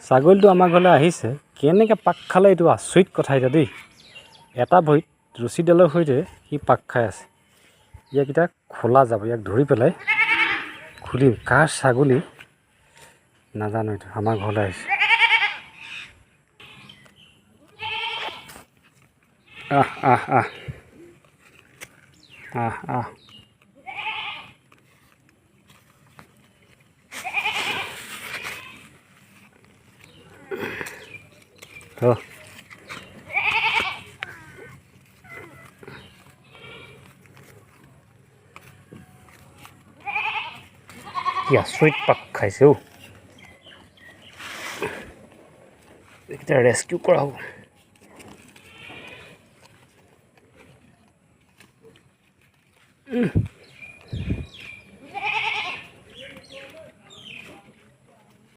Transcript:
ছাগলীটো আমাৰ ঘৰলৈ আহিছে, কেনেকৈ পাক খালে এইটো আচৰিত কথা এতিয়া দেই। এটা ভৰিত ৰছীডালৰ সৈতে সি পাক খাই আছে। ইয়াক এতিয়া খোলা যাব, ইয়াক ধৰি পেলাই খুলিম। কাৰ ছাগলী নাজানো, এইটো আমাৰ ঘৰলৈ আহিছে। আহ আহ আহ আহ আহ ৰ কি আচৰিত পাক খাইছে অ'। এইকেইটা ৰেস্কিউ কৰা হ'ব।